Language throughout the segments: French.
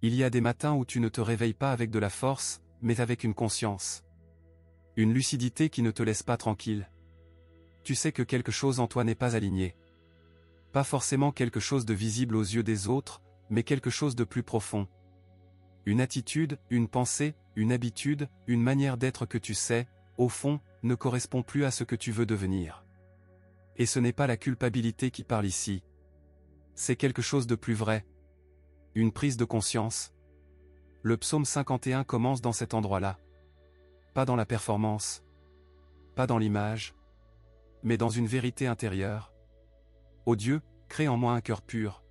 Il y a des matins où tu ne te réveilles pas avec de la force, mais avec une conscience. Une lucidité qui ne te laisse pas tranquille. Tu sais que quelque chose en toi n'est pas aligné. Pas forcément quelque chose de visible aux yeux des autres, mais quelque chose de plus profond. Une attitude, une pensée, une habitude, une manière d'être que tu sais, au fond, ne correspond plus à ce que tu veux devenir. Et ce n'est pas la culpabilité qui parle ici. C'est quelque chose de plus vrai. Une prise de conscience. Le psaume 51 commence dans cet endroit-là. Pas dans la performance. Pas dans l'image. Mais dans une vérité intérieure. Ô Dieu, crée en moi un cœur pur.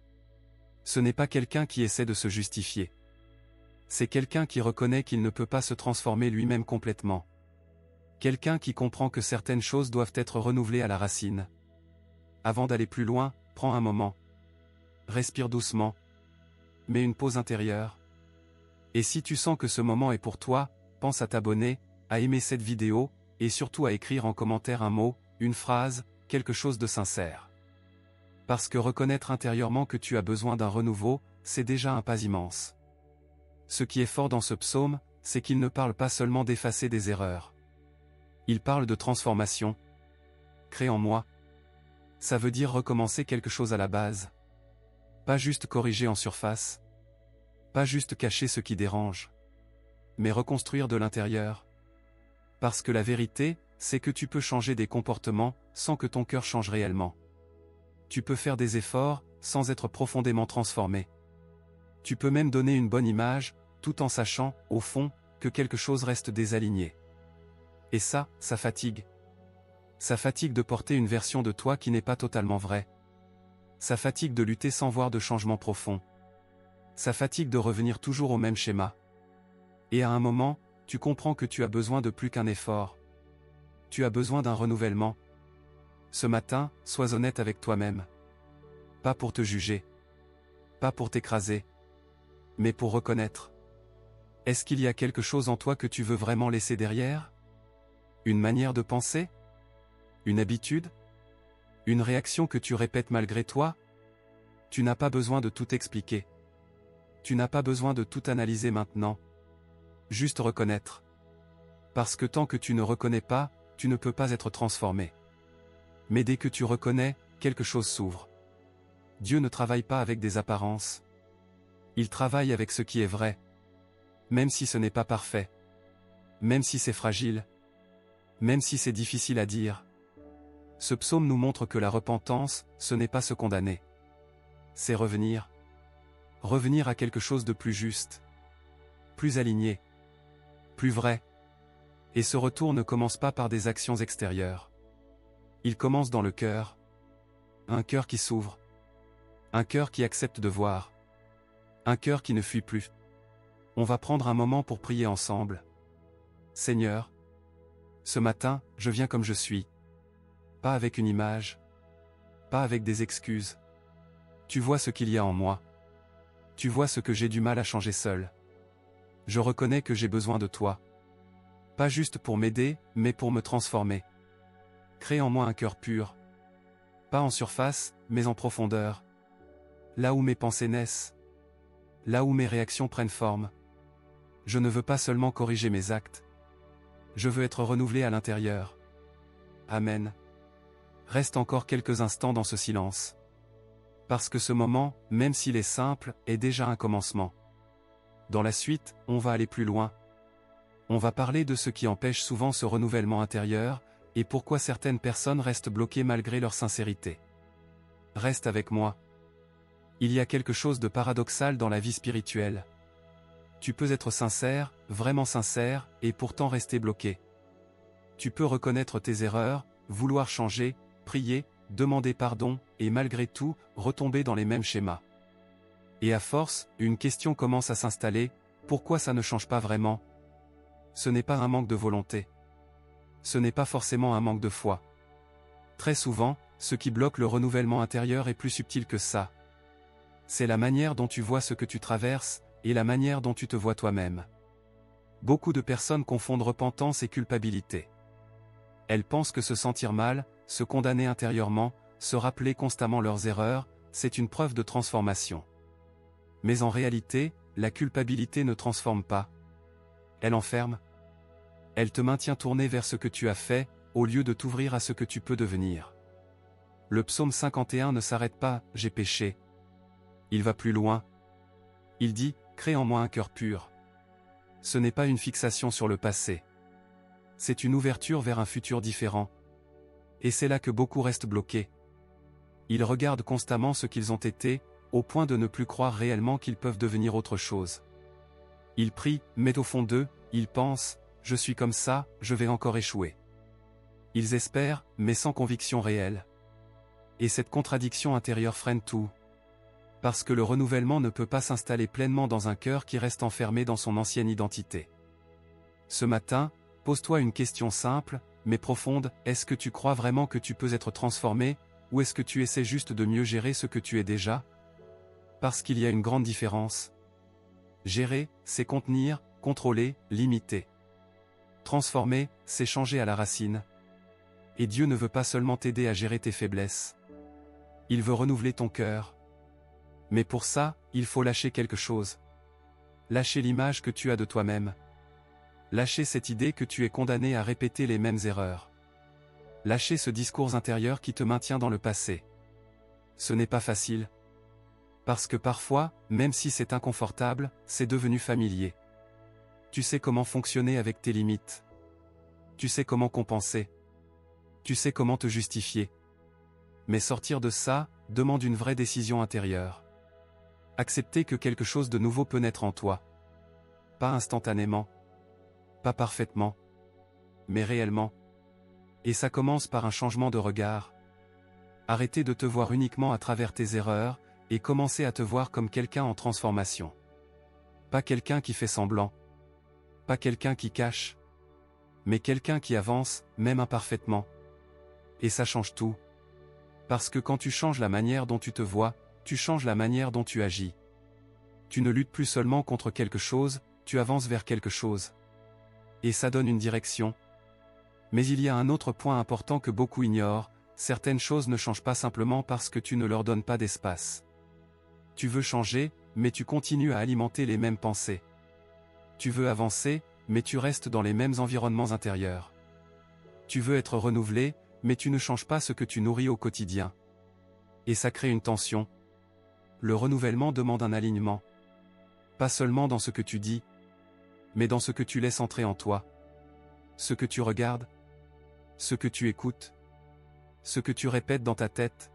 Ce n'est pas quelqu'un qui essaie de se justifier. C'est quelqu'un qui reconnaît qu'il ne peut pas se transformer lui-même complètement. Quelqu'un qui comprend que certaines choses doivent être renouvelées à la racine. Avant d'aller plus loin, prends un moment. Respire doucement. Mets une pause intérieure. Et si tu sens que ce moment est pour toi, pense à t'abonner, à aimer cette vidéo, et surtout à écrire en commentaire un mot, une phrase, quelque chose de sincère. Parce que reconnaître intérieurement que tu as besoin d'un renouveau, c'est déjà un pas immense. Ce qui est fort dans ce psaume, c'est qu'il ne parle pas seulement d'effacer des erreurs. Il parle de transformation. Crée en moi. Ça veut dire recommencer quelque chose à la base. Pas juste corriger en surface. Pas juste cacher ce qui dérange. Mais reconstruire de l'intérieur. Parce que la vérité, c'est que tu peux changer des comportements, sans que ton cœur change réellement. Tu peux faire des efforts, sans être profondément transformé. Tu peux même donner une bonne image, tout en sachant, au fond, que quelque chose reste désaligné. Et ça fatigue. Ça fatigue de porter une version de toi qui n'est pas totalement vraie. Ça fatigue de lutter sans voir de changement profond. Ça fatigue de revenir toujours au même schéma. Et à un moment, tu comprends que tu as besoin de plus qu'un effort. Tu as besoin d'un renouvellement. Ce matin, sois honnête avec toi-même. Pas pour te juger. Pas pour t'écraser. Mais pour reconnaître. Est-ce qu'il y a quelque chose en toi que tu veux vraiment laisser derrière? Une manière de penser? Une habitude? Une réaction que tu répètes malgré toi? Tu n'as pas besoin de tout expliquer. Tu n'as pas besoin de tout analyser maintenant. Juste reconnaître. Parce que tant que tu ne reconnais pas, tu ne peux pas être transformé. Mais dès que tu reconnais, quelque chose s'ouvre. Dieu ne travaille pas avec des apparences. Il travaille avec ce qui est vrai. Même si ce n'est pas parfait. Même si c'est fragile. Même si c'est difficile à dire. Ce psaume nous montre que la repentance, ce n'est pas se condamner. C'est revenir. Revenir à quelque chose de plus juste. Plus aligné. Plus vrai. Et ce retour ne commence pas par des actions extérieures. Il commence dans le cœur. Un cœur qui s'ouvre. Un cœur qui accepte de voir. Un cœur qui ne fuit plus. On va prendre un moment pour prier ensemble. Seigneur, ce matin, je viens comme je suis. Pas avec une image. Pas avec des excuses. Tu vois ce qu'il y a en moi. Tu vois ce que j'ai du mal à changer seul. Je reconnais que j'ai besoin de toi. Pas juste pour m'aider, mais pour me transformer. Crée en moi un cœur pur. Pas en surface, mais en profondeur. Là où mes pensées naissent. Là où mes réactions prennent forme. Je ne veux pas seulement corriger mes actes. Je veux être renouvelé à l'intérieur. Amen. Reste encore quelques instants dans ce silence. Parce que ce moment, même s'il est simple, est déjà un commencement. Dans la suite, on va aller plus loin. On va parler de ce qui empêche souvent ce renouvellement intérieur, et pourquoi certaines personnes restent bloquées malgré leur sincérité. Reste avec moi. Il y a quelque chose de paradoxal dans la vie spirituelle. Tu peux être sincère, vraiment sincère, et pourtant rester bloqué. Tu peux reconnaître tes erreurs, vouloir changer, prier, demander pardon, et malgré tout, retomber dans les mêmes schémas. Et à force, une question commence à s'installer, pourquoi ça ne change pas vraiment? Ce n'est pas un manque de volonté. Ce n'est pas forcément un manque de foi. Très souvent, ce qui bloque le renouvellement intérieur est plus subtil que ça. C'est la manière dont tu vois ce que tu traverses, et la manière dont tu te vois toi-même. Beaucoup de personnes confondent repentance et culpabilité. Elles pensent que se sentir mal, se condamner intérieurement, se rappeler constamment leurs erreurs, c'est une preuve de transformation. Mais en réalité, la culpabilité ne transforme pas. Elle enferme. Elle te maintient tourné vers ce que tu as fait, au lieu de t'ouvrir à ce que tu peux devenir. Le psaume 51 ne s'arrête pas « J'ai péché ». Il va plus loin. Il dit « Crée en moi un cœur pur ». Ce n'est pas une fixation sur le passé. C'est une ouverture vers un futur différent. Et c'est là que beaucoup restent bloqués. Ils regardent constamment ce qu'ils ont été, au point de ne plus croire réellement qu'ils peuvent devenir autre chose. Ils prient, mais au fond d'eux, ils pensent « Je suis comme ça, je vais encore échouer ». Ils espèrent, mais sans conviction réelle. Et cette contradiction intérieure freine tout. Parce que le renouvellement ne peut pas s'installer pleinement dans un cœur qui reste enfermé dans son ancienne identité. Ce matin, pose-toi une question simple, mais profonde, est-ce que tu crois vraiment que tu peux être transformé, ou est-ce que tu essaies juste de mieux gérer ce que tu es déjà? Parce qu'il y a une grande différence. Gérer, c'est contenir, contrôler, limiter. Transformer, c'est changer à la racine. Et Dieu ne veut pas seulement t'aider à gérer tes faiblesses. Il veut renouveler ton cœur. Mais pour ça, il faut lâcher quelque chose. Lâcher l'image que tu as de toi-même. Lâcher cette idée que tu es condamné à répéter les mêmes erreurs. Lâcher ce discours intérieur qui te maintient dans le passé. Ce n'est pas facile. Parce que parfois, même si c'est inconfortable, c'est devenu familier. Tu sais comment fonctionner avec tes limites. Tu sais comment compenser. Tu sais comment te justifier. Mais sortir de ça, demande une vraie décision intérieure. Accepter que quelque chose de nouveau peut naître en toi. Pas instantanément. Pas parfaitement. Mais réellement. Et ça commence par un changement de regard. Arrêter de te voir uniquement à travers tes erreurs, et commencer à te voir comme quelqu'un en transformation. Pas quelqu'un qui fait semblant. Pas quelqu'un qui cache. Mais quelqu'un qui avance, même imparfaitement. Et ça change tout. Parce que quand tu changes la manière dont tu te vois, tu changes la manière dont tu agis. Tu ne luttes plus seulement contre quelque chose, tu avances vers quelque chose. Et ça donne une direction. Mais il y a un autre point important que beaucoup ignorent, certaines choses ne changent pas simplement parce que tu ne leur donnes pas d'espace. Tu veux changer, mais tu continues à alimenter les mêmes pensées. Tu veux avancer, mais tu restes dans les mêmes environnements intérieurs. Tu veux être renouvelé, mais tu ne changes pas ce que tu nourris au quotidien. Et ça crée une tension. Le renouvellement demande un alignement. Pas seulement dans ce que tu dis, mais dans ce que tu laisses entrer en toi. Ce que tu regardes, ce que tu écoutes, ce que tu répètes dans ta tête.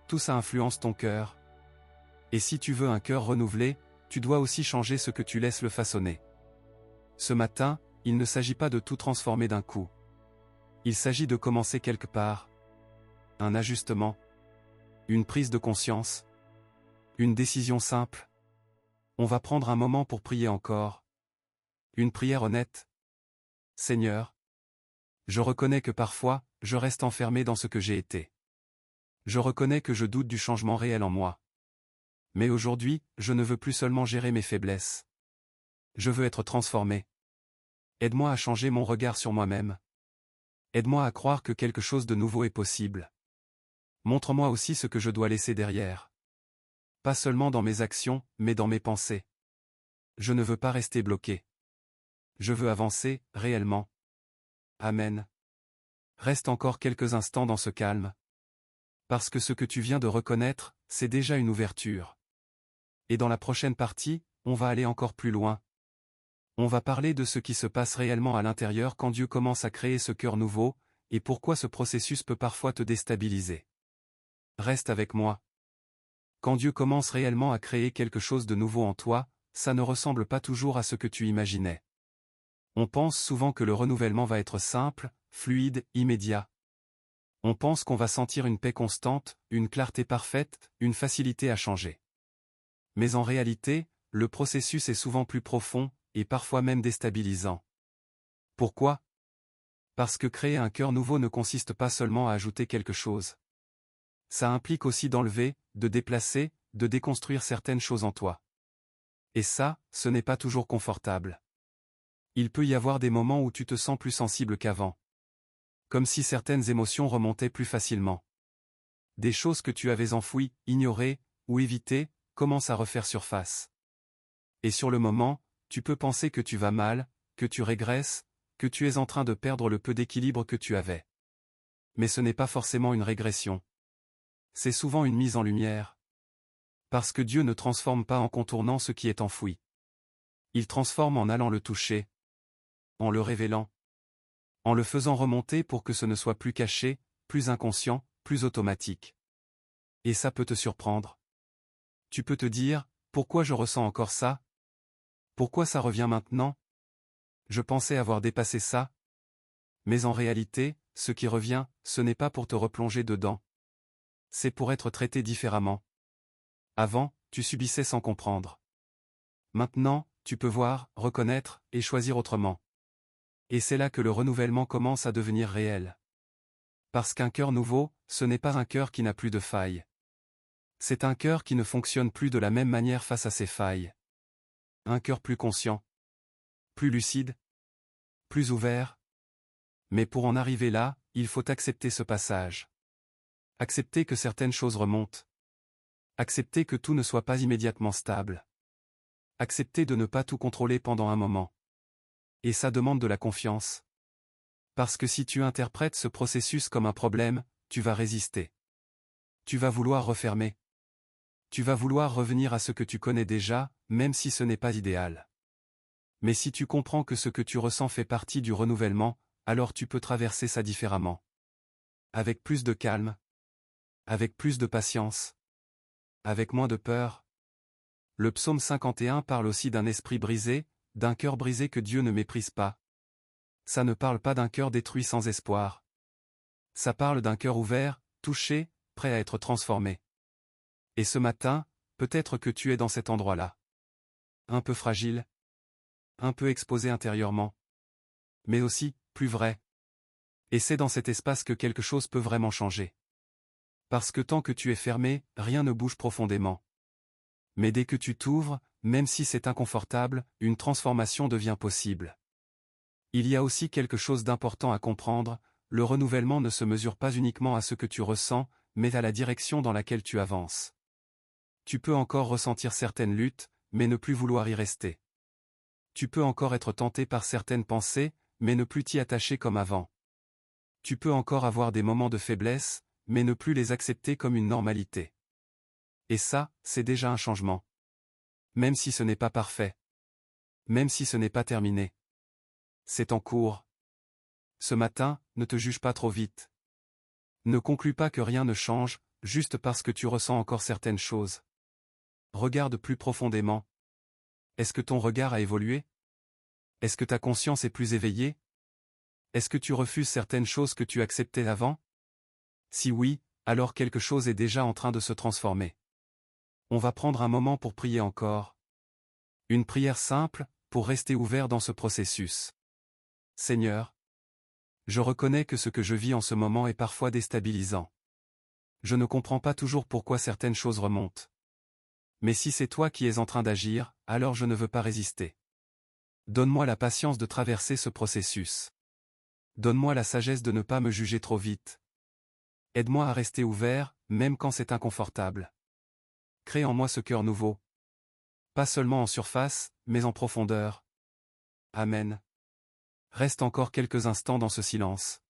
Tout ça influence ton cœur. Et si tu veux un cœur renouvelé, tu dois aussi changer ce que tu laisses le façonner. Ce matin, il ne s'agit pas de tout transformer d'un coup. Il s'agit de commencer quelque part. Un ajustement. Une prise de conscience. Une décision simple. On va prendre un moment pour prier encore. Une prière honnête. Seigneur, je reconnais que parfois, je reste enfermé dans ce que j'ai été. Je reconnais que je doute du changement réel en moi. Mais aujourd'hui, je ne veux plus seulement gérer mes faiblesses. Je veux être transformé. Aide-moi à changer mon regard sur moi-même. Aide-moi à croire que quelque chose de nouveau est possible. Montre-moi aussi ce que je dois laisser derrière. Pas seulement dans mes actions, mais dans mes pensées. Je ne veux pas rester bloqué. Je veux avancer, réellement. Amen. Reste encore quelques instants dans ce calme. Parce que ce que tu viens de reconnaître, c'est déjà une ouverture. Et dans la prochaine partie, on va aller encore plus loin. On va parler de ce qui se passe réellement à l'intérieur quand Dieu commence à créer ce cœur nouveau, et pourquoi ce processus peut parfois te déstabiliser. Reste avec moi. Quand Dieu commence réellement à créer quelque chose de nouveau en toi, ça ne ressemble pas toujours à ce que tu imaginais. On pense souvent que le renouvellement va être simple, fluide, immédiat. On pense qu'on va sentir une paix constante, une clarté parfaite, une facilité à changer. Mais en réalité, le processus est souvent plus profond, et parfois même déstabilisant. Pourquoi? Parce que créer un cœur nouveau ne consiste pas seulement à ajouter quelque chose. Ça implique aussi d'enlever, de déplacer, de déconstruire certaines choses en toi. Et ça, ce n'est pas toujours confortable. Il peut y avoir des moments où tu te sens plus sensible qu'avant. Comme si certaines émotions remontaient plus facilement. Des choses que tu avais enfouies, ignorées, ou évitées, commencent à refaire surface. Et sur le moment, tu peux penser que tu vas mal, que tu régresses, que tu es en train de perdre le peu d'équilibre que tu avais. Mais ce n'est pas forcément une régression. C'est souvent une mise en lumière. Parce que Dieu ne transforme pas en contournant ce qui est enfoui. Il transforme en allant le toucher, en le révélant, en le faisant remonter pour que ce ne soit plus caché, plus inconscient, plus automatique. Et ça peut te surprendre. Tu peux te dire, pourquoi je ressens encore ça? Pourquoi ça revient maintenant? Je pensais avoir dépassé ça. Mais en réalité, ce qui revient, ce n'est pas pour te replonger dedans. C'est pour être traité différemment. Avant, tu subissais sans comprendre. Maintenant, tu peux voir, reconnaître, et choisir autrement. Et c'est là que le renouvellement commence à devenir réel. Parce qu'un cœur nouveau, ce n'est pas un cœur qui n'a plus de failles. C'est un cœur qui ne fonctionne plus de la même manière face à ses failles. Un cœur plus conscient, plus lucide, plus ouvert. Mais pour en arriver là, il faut accepter ce passage. Accepter que certaines choses remontent. Accepter que tout ne soit pas immédiatement stable. Accepter de ne pas tout contrôler pendant un moment. Et ça demande de la confiance. Parce que si tu interprètes ce processus comme un problème, tu vas résister. Tu vas vouloir refermer. Tu vas vouloir revenir à ce que tu connais déjà, même si ce n'est pas idéal. Mais si tu comprends que ce que tu ressens fait partie du renouvellement, alors tu peux traverser ça différemment. Avec plus de calme. Avec plus de patience. Avec moins de peur. Le psaume 51 parle aussi d'un esprit brisé, d'un cœur brisé que Dieu ne méprise pas. Ça ne parle pas d'un cœur détruit sans espoir. Ça parle d'un cœur ouvert, touché, prêt à être transformé. Et ce matin, peut-être que tu es dans cet endroit-là. Un peu fragile. Un peu exposé intérieurement. Mais aussi, plus vrai. Et c'est dans cet espace que quelque chose peut vraiment changer. Parce que tant que tu es fermé, rien ne bouge profondément. Mais dès que tu t'ouvres, même si c'est inconfortable, une transformation devient possible. Il y a aussi quelque chose d'important à comprendre, le renouvellement ne se mesure pas uniquement à ce que tu ressens, mais à la direction dans laquelle tu avances. Tu peux encore ressentir certaines luttes, mais ne plus vouloir y rester. Tu peux encore être tenté par certaines pensées, mais ne plus t'y attacher comme avant. Tu peux encore avoir des moments de faiblesse, mais ne plus les accepter comme une normalité. Et ça, c'est déjà un changement. Même si ce n'est pas parfait. Même si ce n'est pas terminé. C'est en cours. Ce matin, ne te juge pas trop vite. Ne conclus pas que rien ne change, juste parce que tu ressens encore certaines choses. Regarde plus profondément. Est-ce que ton regard a évolué? Est-ce que ta conscience est plus éveillée? Est-ce que tu refuses certaines choses que tu acceptais avant? Si oui, alors quelque chose est déjà en train de se transformer. On va prendre un moment pour prier encore. Une prière simple, pour rester ouvert dans ce processus. Seigneur, je reconnais que ce que je vis en ce moment est parfois déstabilisant. Je ne comprends pas toujours pourquoi certaines choses remontent. Mais si c'est toi qui es en train d'agir, alors je ne veux pas résister. Donne-moi la patience de traverser ce processus. Donne-moi la sagesse de ne pas me juger trop vite. Aide-moi à rester ouvert, même quand c'est inconfortable. Crée en moi ce cœur nouveau. Pas seulement en surface, mais en profondeur. Amen. Reste encore quelques instants dans ce silence.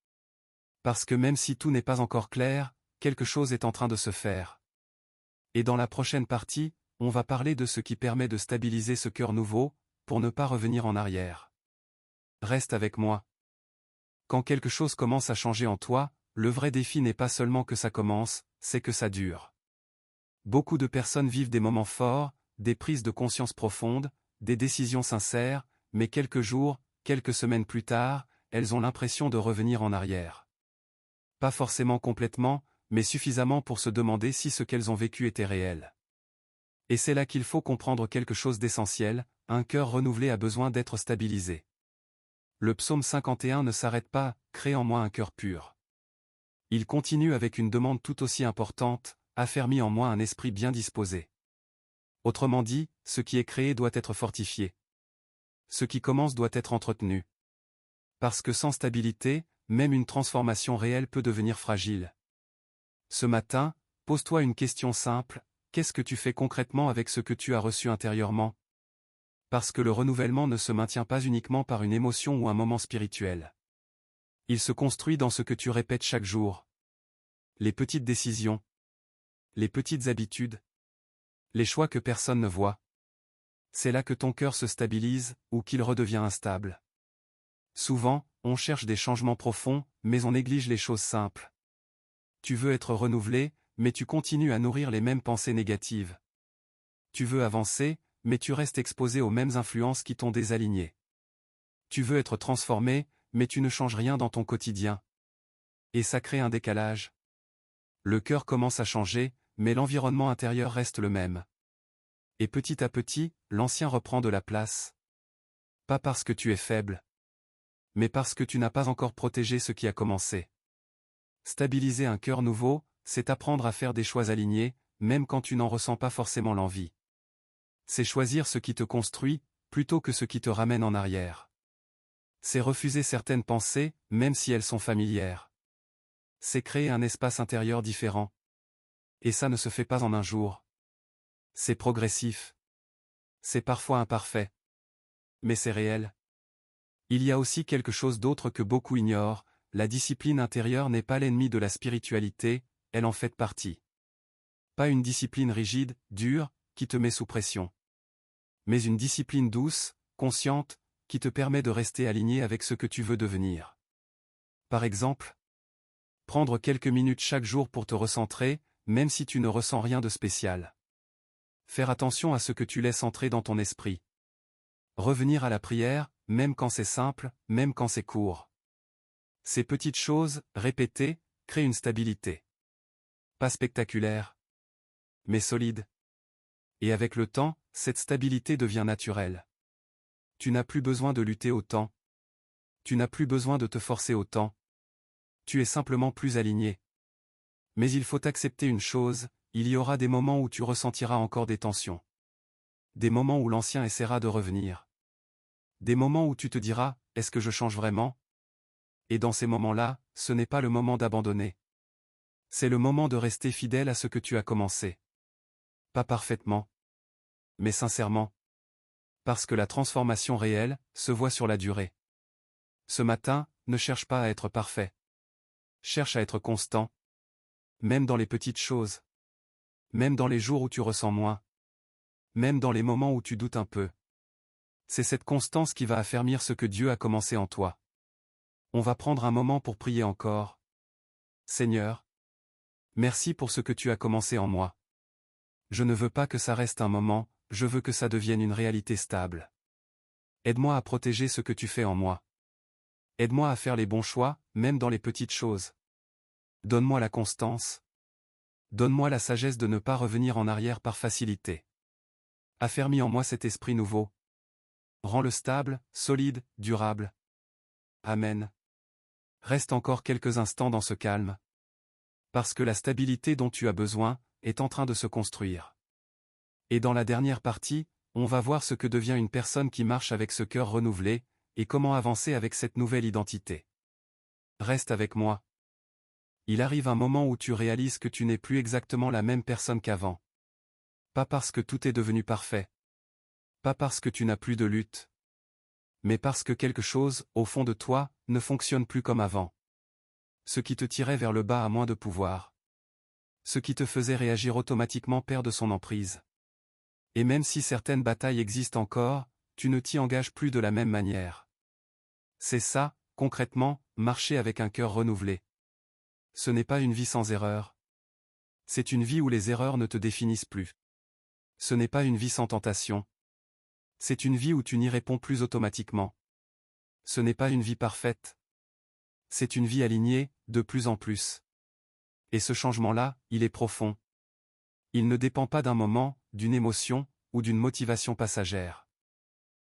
Parce que même si tout n'est pas encore clair, quelque chose est en train de se faire. Et dans la prochaine partie, on va parler de ce qui permet de stabiliser ce cœur nouveau, pour ne pas revenir en arrière. Reste avec moi. Quand quelque chose commence à changer en toi, le vrai défi n'est pas seulement que ça commence, c'est que ça dure. Beaucoup de personnes vivent des moments forts, des prises de conscience profondes, des décisions sincères, mais quelques jours, quelques semaines plus tard, elles ont l'impression de revenir en arrière. Pas forcément complètement, mais suffisamment pour se demander si ce qu'elles ont vécu était réel. Et c'est là qu'il faut comprendre quelque chose d'essentiel, un cœur renouvelé a besoin d'être stabilisé. Le psaume 51 ne s'arrête pas, « Crée en moi un cœur pur ». Il continue avec une demande tout aussi importante, « Affermis en moi un esprit bien disposé ». Autrement dit, ce qui est créé doit être fortifié. Ce qui commence doit être entretenu. Parce que sans stabilité, même une transformation réelle peut devenir fragile. Ce matin, pose-toi une question simple, qu'est-ce que tu fais concrètement avec ce que tu as reçu intérieurement? Parce que le renouvellement ne se maintient pas uniquement par une émotion ou un moment spirituel. Il se construit dans ce que tu répètes chaque jour. Les petites décisions. Les petites habitudes. Les choix que personne ne voit. C'est là que ton cœur se stabilise, ou qu'il redevient instable. Souvent, on cherche des changements profonds, mais on néglige les choses simples. Tu veux être renouvelé, mais tu continues à nourrir les mêmes pensées négatives. Tu veux avancer, mais tu restes exposé aux mêmes influences qui t'ont désaligné. Tu veux être transformé, mais tu ne changes rien dans ton quotidien. Et ça crée un décalage. Le cœur commence à changer, mais l'environnement intérieur reste le même. Et petit à petit, l'ancien reprend de la place. Pas parce que tu es faible, mais parce que tu n'as pas encore protégé ce qui a commencé. Stabiliser un cœur nouveau, c'est apprendre à faire des choix alignés, même quand tu n'en ressens pas forcément l'envie. C'est choisir ce qui te construit, plutôt que ce qui te ramène en arrière. C'est refuser certaines pensées, même si elles sont familières. C'est créer un espace intérieur différent. Et ça ne se fait pas en un jour. C'est progressif. C'est parfois imparfait. Mais c'est réel. Il y a aussi quelque chose d'autre que beaucoup ignorent, la discipline intérieure n'est pas l'ennemi de la spiritualité, elle en fait partie. Pas une discipline rigide, dure, qui te met sous pression. Mais une discipline douce, consciente, qui te permet de rester aligné avec ce que tu veux devenir. Par exemple, prendre quelques minutes chaque jour pour te recentrer, même si tu ne ressens rien de spécial. Faire attention à ce que tu laisses entrer dans ton esprit. Revenir à la prière, même quand c'est simple, même quand c'est court. Ces petites choses, répétées, créent une stabilité. Pas spectaculaire, mais solide. Et avec le temps, cette stabilité devient naturelle. Tu n'as plus besoin de lutter autant. Tu n'as plus besoin de te forcer autant. Tu es simplement plus aligné. Mais il faut accepter une chose, il y aura des moments où tu ressentiras encore des tensions. Des moments où l'ancien essaiera de revenir. Des moments où tu te diras, est-ce que je change vraiment? Et dans ces moments-là, ce n'est pas le moment d'abandonner. C'est le moment de rester fidèle à ce que tu as commencé. Pas parfaitement, mais sincèrement. Parce que la transformation réelle se voit sur la durée. Ce matin, ne cherche pas à être parfait. Cherche à être constant. Même dans les petites choses. Même dans les jours où tu ressens moins. Même dans les moments où tu doutes un peu. C'est cette constance qui va affermir ce que Dieu a commencé en toi. On va prendre un moment pour prier encore. Seigneur, merci pour ce que tu as commencé en moi. Je ne veux pas que ça reste un moment, je veux que ça devienne une réalité stable. Aide-moi à protéger ce que tu fais en moi. Aide-moi à faire les bons choix, même dans les petites choses. Donne-moi la constance. Donne-moi la sagesse de ne pas revenir en arrière par facilité. Affermis en moi cet esprit nouveau. Rends-le stable, solide, durable. Amen. Reste encore quelques instants dans ce calme. Parce que la stabilité dont tu as besoin est en train de se construire. Et dans la dernière partie, on va voir ce que devient une personne qui marche avec ce cœur renouvelé, et comment avancer avec cette nouvelle identité. Reste avec moi. Il arrive un moment où tu réalises que tu n'es plus exactement la même personne qu'avant. Pas parce que tout est devenu parfait. Pas parce que tu n'as plus de lutte. Mais parce que quelque chose, au fond de toi, ne fonctionne plus comme avant. Ce qui te tirait vers le bas a moins de pouvoir. Ce qui te faisait réagir automatiquement perd de son emprise. Et même si certaines batailles existent encore, tu ne t'y engages plus de la même manière. C'est ça, concrètement, marcher avec un cœur renouvelé. Ce n'est pas une vie sans erreurs. C'est une vie où les erreurs ne te définissent plus. Ce n'est pas une vie sans tentation. C'est une vie où tu n'y réponds plus automatiquement. Ce n'est pas une vie parfaite. C'est une vie alignée, de plus en plus. Et ce changement-là, il est profond. Il ne dépend pas d'un moment, d'une émotion, ou d'une motivation passagère.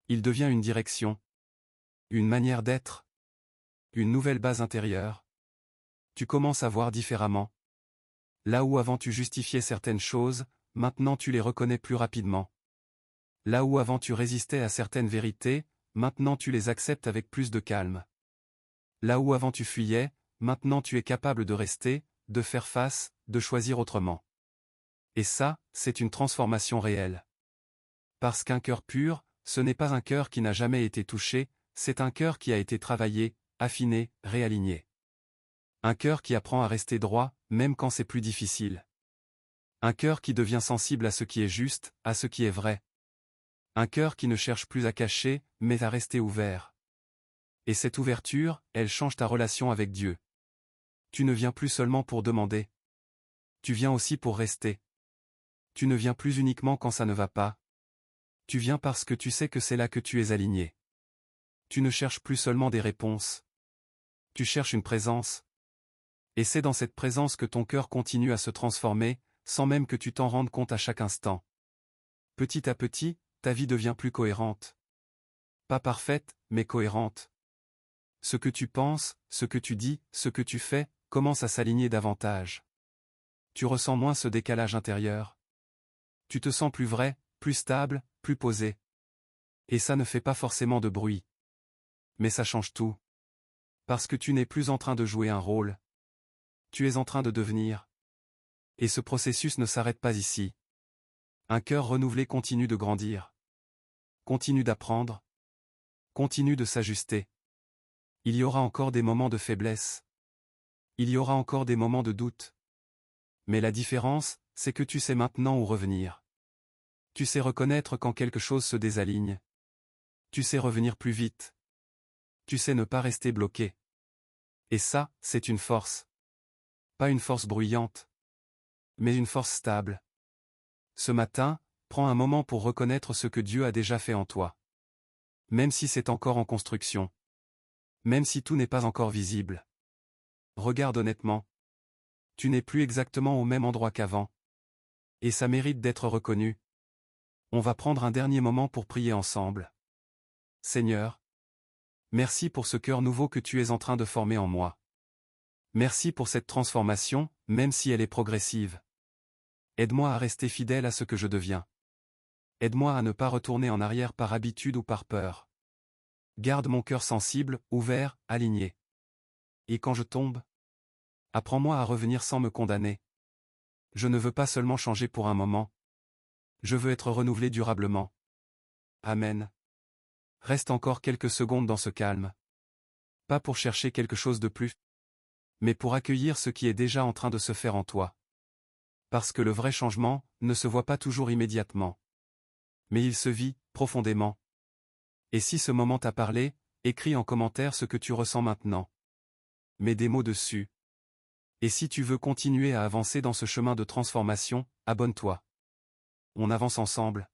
Il devient une direction. Une manière d'être. Une nouvelle base intérieure. Tu commences à voir différemment. Là où avant tu justifiais certaines choses, maintenant tu les reconnais plus rapidement. Là où avant tu résistais à certaines vérités, maintenant tu les acceptes avec plus de calme. Là où avant tu fuyais, maintenant tu es capable de rester, de faire face, de choisir autrement. Et ça, c'est une transformation réelle. Parce qu'un cœur pur, ce n'est pas un cœur qui n'a jamais été touché, c'est un cœur qui a été travaillé, affiné, réaligné. Un cœur qui apprend à rester droit, même quand c'est plus difficile. Un cœur qui devient sensible à ce qui est juste, à ce qui est vrai. Un cœur qui ne cherche plus à cacher, mais à rester ouvert. Et cette ouverture, elle change ta relation avec Dieu. Tu ne viens plus seulement pour demander. Tu viens aussi pour rester. Tu ne viens plus uniquement quand ça ne va pas. Tu viens parce que tu sais que c'est là que tu es aligné. Tu ne cherches plus seulement des réponses. Tu cherches une présence. Et c'est dans cette présence que ton cœur continue à se transformer, sans même que tu t'en rendes compte à chaque instant. Petit à petit, ta vie devient plus cohérente. Pas parfaite, mais cohérente. Ce que tu penses, ce que tu dis, ce que tu fais, commence à s'aligner davantage. Tu ressens moins ce décalage intérieur. Tu te sens plus vrai, plus stable, plus posé. Et ça ne fait pas forcément de bruit. Mais ça change tout. Parce que tu n'es plus en train de jouer un rôle. Tu es en train de devenir. Et ce processus ne s'arrête pas ici. Un cœur renouvelé continue de grandir. Continue d'apprendre. Continue de s'ajuster. Il y aura encore des moments de faiblesse. Il y aura encore des moments de doute. Mais la différence, c'est que tu sais maintenant où revenir. Tu sais reconnaître quand quelque chose se désaligne. Tu sais revenir plus vite. Tu sais ne pas rester bloqué. Et ça, c'est une force. Pas une force bruyante. Mais une force stable. Ce matin, prends un moment pour reconnaître ce que Dieu a déjà fait en toi. Même si c'est encore en construction. Même si tout n'est pas encore visible. Regarde honnêtement. Tu n'es plus exactement au même endroit qu'avant. Et ça mérite d'être reconnu. On va prendre un dernier moment pour prier ensemble. Seigneur, merci pour ce cœur nouveau que tu es en train de former en moi. Merci pour cette transformation, même si elle est progressive. Aide-moi à rester fidèle à ce que je deviens. Aide-moi à ne pas retourner en arrière par habitude ou par peur. Garde mon cœur sensible, ouvert, aligné. Et quand je tombe, apprends-moi à revenir sans me condamner. Je ne veux pas seulement changer pour un moment. Je veux être renouvelé durablement. Amen. Reste encore quelques secondes dans ce calme. Pas pour chercher quelque chose de plus, mais pour accueillir ce qui est déjà en train de se faire en toi. Parce que le vrai changement ne se voit pas toujours immédiatement. Mais il se vit, profondément. Et si ce moment t'a parlé, écris en commentaire ce que tu ressens maintenant. Mets des mots dessus. Et si tu veux continuer à avancer dans ce chemin de transformation, abonne-toi. On avance ensemble.